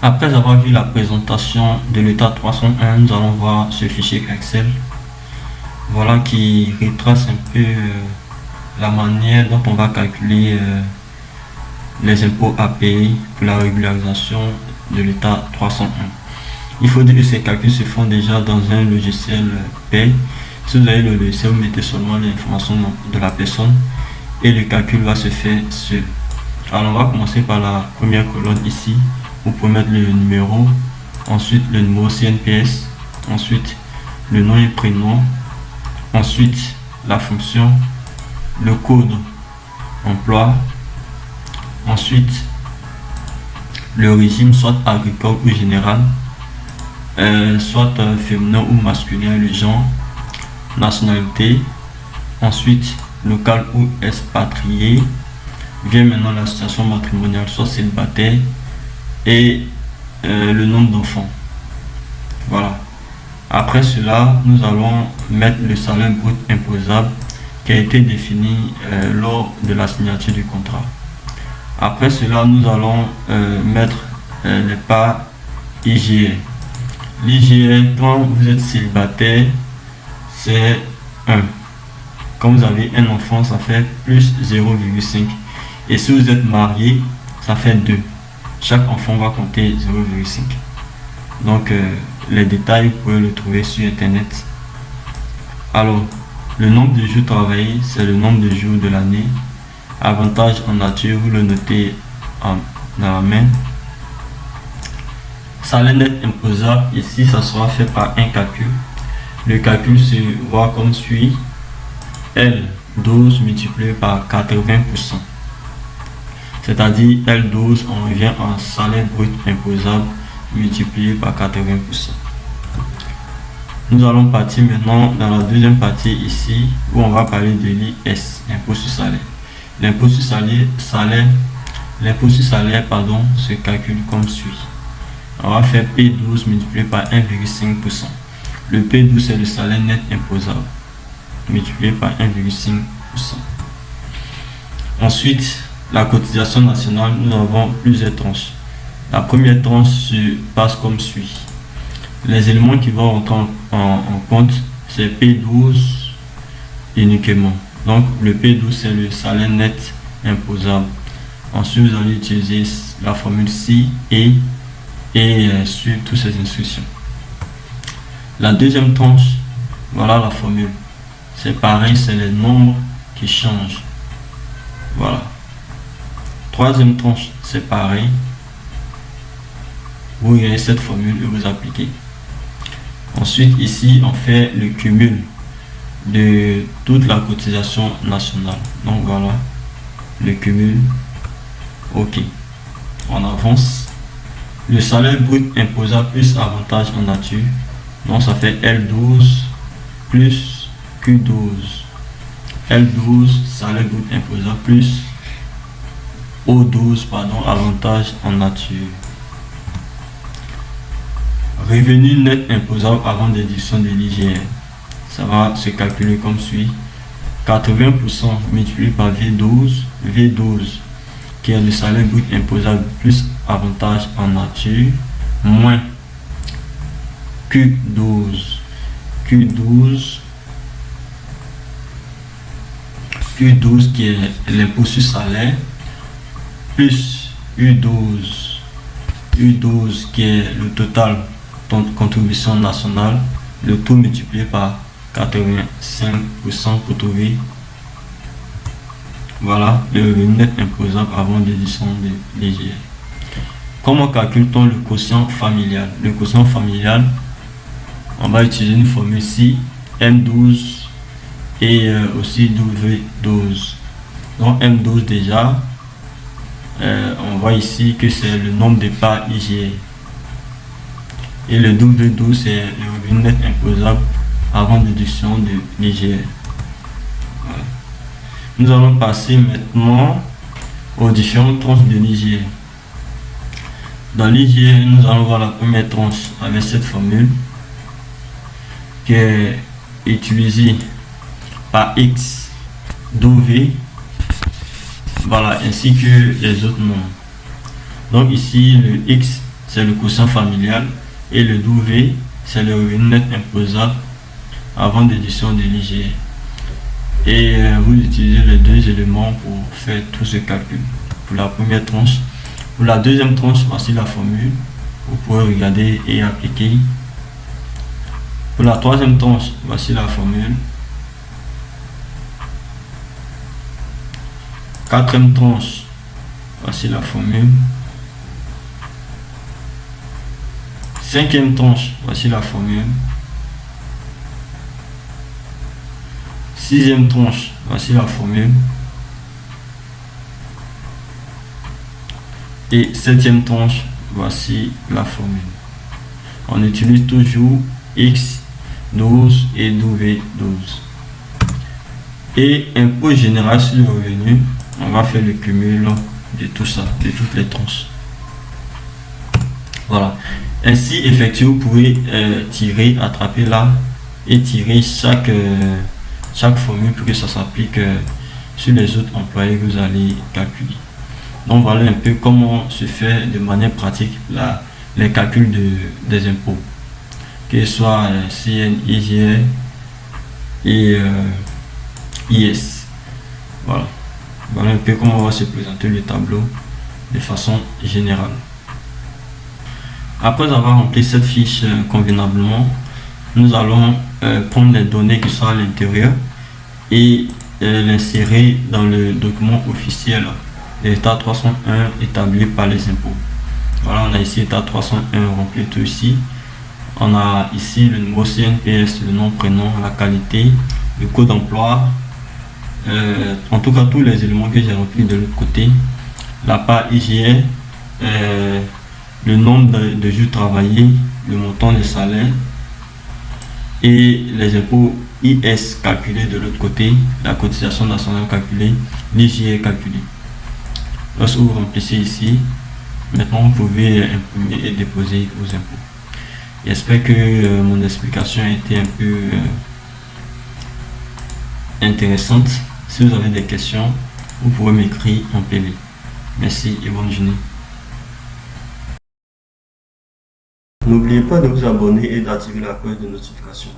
Après avoir vu la présentation de l'état 301, nous allons voir ce fichier Excel. Voilà qui retrace un peu la manière dont on va calculer les impôts à payer pour la régularisation de l'état 301. Il faut dire que ces calculs se font déjà dans un logiciel paye. Si vous avez le logiciel, vous mettez seulement l'information de la personne et le calcul va se faire seul. Alors on va commencer par la première colonne ici. Vous pouvez mettre le numéro, ensuite le numéro CNPS, ensuite le nom et prénom, ensuite la fonction, le code emploi, ensuite le régime soit agricole ou général, soit féminin ou masculin, le genre, nationalité, ensuite local ou expatrié, vient maintenant la situation matrimoniale, soit célibataire, et le nombre d'enfants. Voilà. Après cela, nous allons mettre le salaire brut imposable qui a été défini lors de la signature du contrat. Après cela, nous allons mettre les parts IGR. L'IGR, quand vous êtes célibataire, c'est 1. Quand vous avez un enfant, ça fait plus 0,5. Et si vous êtes marié, ça fait 2. Chaque enfant va compter 0,5. Donc les détails, vous pouvez le trouver sur internet. Alors, le nombre de jours travaillés, c'est le nombre de jours de l'année. Avantage en nature, vous le notez dans la main. Salaire net imposable, ici ça sera fait par un calcul. Le calcul se voit comme suit. L12 multiplié par 80%. C'est-à-dire L12, on revient en salaire brut imposable multiplié par 80%. Nous allons partir maintenant dans la deuxième partie ici où on va parler de l'IS, l'impôt sur salaire. L'impôt sur salaire, se calcule comme suit. On va faire P12 multiplié par 1,5%. Le P12 c'est le salaire net imposable multiplié par 1,5%. Ensuite, la cotisation nationale, nous avons plusieurs tranches. La première tranche se passe comme suit. Les éléments qui vont rentrer en compte, c'est P12 uniquement. Donc le P12 c'est le salaire net imposable. Ensuite, vous allez utiliser la formule CI et suivre toutes ces instructions. La deuxième tranche, voilà la formule. C'est pareil, c'est les nombres qui changent. Voilà. Troisième tranche, c'est pareil. Vous avez cette formule et vous appliquez. Ensuite, ici, on fait le cumul de toute la cotisation nationale. Donc voilà, le cumul. OK. On avance. Le salaire brut imposable plus avantage en nature. Donc ça fait L12 plus Q12. L12, salaire brut imposable plus O12, avantage en nature. Revenu net imposable avant déduction de l'IGR. Ça va se calculer comme suit. 80% multiplié par V12 qui est le salaire brut imposable plus avantage en nature, moins Q12 qui est l'impôt sur salaire, plus U12 qui est le total contribution nationale, le tout multiplié par 85% pour trouver voilà le revenu net imposable avant déduction de l'IGR. Comment calcule-t-on le quotient familial? Le quotient familial, on va utiliser une formule ici, M12 et aussi W12. Donc M12 déjà, on voit ici que c'est le nombre de parts IGR. Et le W12 c'est le revenu net imposable avant déduction de l'IGR. Voilà. Nous allons passer maintenant aux différentes tranches de l'IGR. Dans l'IGR, nous allons voir la première tranche avec cette formule qui est utilisée par X, W, voilà, ainsi que les autres nombres. Donc ici, le X c'est le quotient familial. Et le W, c'est le revenu net imposable avant déduction de l'IGR. Et vous utilisez les deux éléments pour faire tout ce calcul. Pour la première tranche. Pour la deuxième tranche, voici la formule. Vous pouvez regarder et appliquer. Pour la troisième tranche, voici la formule. Quatrième tranche, voici la formule. Cinquième tranche, voici la formule. Sixième tranche, voici la formule. Et septième tranche, voici la formule. On utilise toujours X12 et W12. Et impôt général sur le revenu, on va faire le cumul de tout ça, de toutes les tranches. Voilà. Ainsi, effectivement, vous pouvez tirer, attraper là et tirer chaque formule pour que ça s'applique sur les autres employés que vous allez calculer. Donc voilà un peu comment se fait de manière pratique les calculs des impôts, que ce soit CN, IGR et IS. Voilà. Voilà un peu comment va se présenter le tableau de façon générale. Après avoir rempli cette fiche convenablement, nous allons prendre les données qui sont à l'intérieur et l'insérer dans le document officiel, l'état 301 établi par les impôts. Voilà, on a ici l'état 301 rempli tout ici. On a ici le numéro CNPS, le nom, prénom, la qualité, le code d'emploi, en tout cas tous les éléments que j'ai remplis de l'autre côté. La part IGR, le nombre de jours travaillés, le montant de salaire et les impôts IS calculés de l'autre côté, la cotisation nationale calculée, l'IGR calculé. Lorsque vous remplissez ici, maintenant vous pouvez imprimer et déposer vos impôts. J'espère que mon explication a été un peu intéressante. Si vous avez des questions, vous pouvez m'écrire en PV. Merci et bonne journée. N'oubliez pas de vous abonner et d'activer la cloche de notification.